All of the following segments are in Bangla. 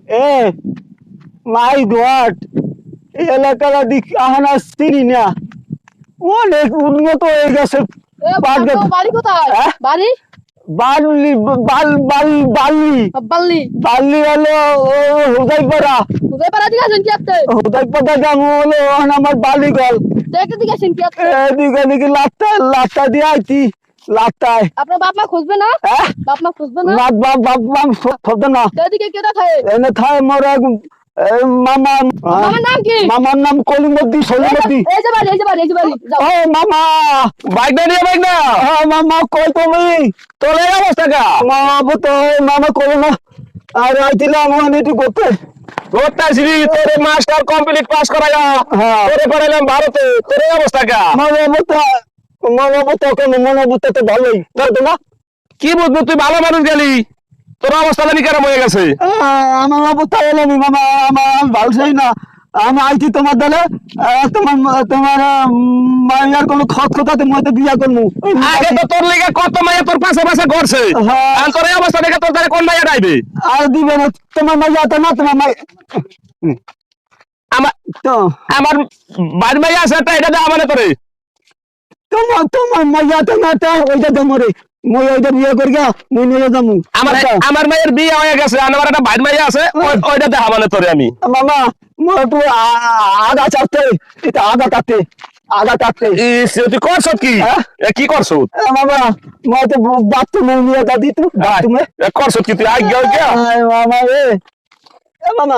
এ মাই গড, এই এলাকাটা দিক আহানা চিনি না, অনেক উন্নত হয়ে গেছে। পাট গাছ, বাড়ি কোথায়? হ্যাঁ? বাড়ি বালি বালি বাল্লি। বালি হলো হুদাইপাড়া। উদয়পাড়া দিকে আছেন কি আপনি? হুদাইপাড়া গ্রাম হলো আমার বালিগল। দেখে দিকে আছেন কি আপনি? এদিকে এদিকে লাট্টা দিয়ে আইতি, লাট্টায়। আপনার বাপ মা খুঁজবে না? হ্যাঁ, বাপ মা খুঁজবে না? বাপ বাপ বাপ বাপ শব্দ না। এদিকে কেটা খায়? এনে থায় মোর এক মামা। মামার নাম কি? মামার নাম কলিমদ্দি সলিমদ্দি। এই যে বাড়ি, এই যে বাড়ি, এই যে বাড়ি। যাও। ও মামা, বাইক না নিয়ে বাইক না। মামা কই তুমি? তোর এই অবস্থা কা? মামা তো মামা কই না। আর আইছিলাম ওখানে একটু করতে। করতেছিলি তোরে মাস্টার কমপ্লিট পাস করাইয়া তোরে পড়াইলাম ভারতে, তোর এই অবস্থা কা? মামা বুঝতে তো ভালোই বুঝতো না। কি বুঝবো, তুই ভালো মানুষ গেলি, তোর অবস্থা জানি কেরম হয়ে গেছে। আমার অবস্থা এলো নি মামা, আমার ভালো চাই না। আমি আইছি তোমার দলে, তোমার তোমার মায়ের কোনো খতাতে মধ্যে বিয়া করবো। আগে তো তোর লেগে কত মাইয়া তোর পাশে পাশে ঘরছে, আর তোর এই অবস্থা দেখে তোর তারে কোন মাইয়া ডাইবে? আর দিবে না তোমার মাইয়া তো না, তোমার মাই আমার তো আমার বাড়ি মাইয়া আছে একটা, এটা দেওয়া মানে তোরে। তোমার মাইয়া তো না, ওইটা তো মরে মই ওইটা বিয়ে করি গা, মই নিয়ে যাবো। আমার মায়ের বিয়ে হয়ে গেছে, আমার একটা বাড়ি মাইয়া আছে, ওইটা দেওয়া মানে তোরে আমি। মামা মই তো আগা চাপতে, এটা আগা কাটতে, আগা কাটতে। তুই করছ কি? কি করছ মামা মই তো বাথরুমে নিয়ে যা দিত, বাথরুমে করছ কি তুই? আগে মামা মামা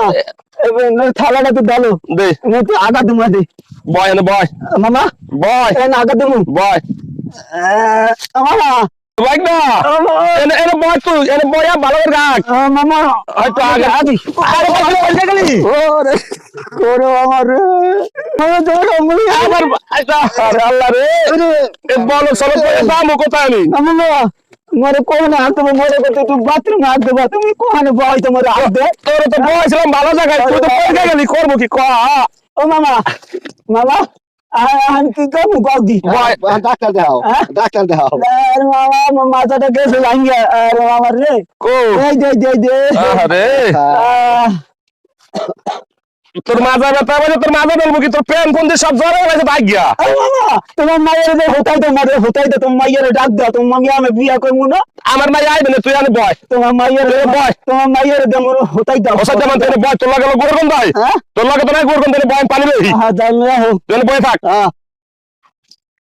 থালাটা তো ডালো দে, তো আগা দুমা দে। বয় এনে বয়, মামা বয় আগা দুমু বয় মামা। বাইক না এনে এনে বয়, তুই এনে বয়া ভালো করে রাখ। মামা হয়তো আগে আদি আরে বলতে গেলি ওরে করো আমার রে, আমার আরে আল্লাহ রে, এ বলো চলো দামও কোথায় আমি? মামা মরে কোনে হাত তুমি মরে করতে, তুমি বাথরুমে হাত দেবা, তুমি কোনে বয় তোমার হাত দে। তোর তো বয়ছিলাম ভালো জায়গায়, তুই তো পড়ে গেলি, করবো কি? ও মামা মামা আমি কি করবো গদি ডাক্তার দেখাও, ডাক্তার দেখাও। মামা মাথাটা গেছে ভাঙ্গিয়া। আরে মামা রে কো এই দে দে দে আরে তোর মাজা ব্যথা মানে তোর মাজা বলবো কি? তোর প্রেম কোন সব জ্বরে গেছে ভাগ গিয়া। মামা তোমার মায়ের হতাই তো মারে, হতাই তো তোমার মায়ের ডাক দাও, তোমার মামি আমি বিয়া করবো না। আমার মাই আইবে না, তুই আনে বয়। তোমার মায়ের বয়, তোমার মায়ের দেমর হতাই দাও। ওসব যেমন তুই বয়, তোর লাগে গোরগন ভাই, তোর লাগে তো নাই গোরগন, তুই বয় পানি বেশি, হ্যাঁ জানি রাখো। তুই বয়ে থাক।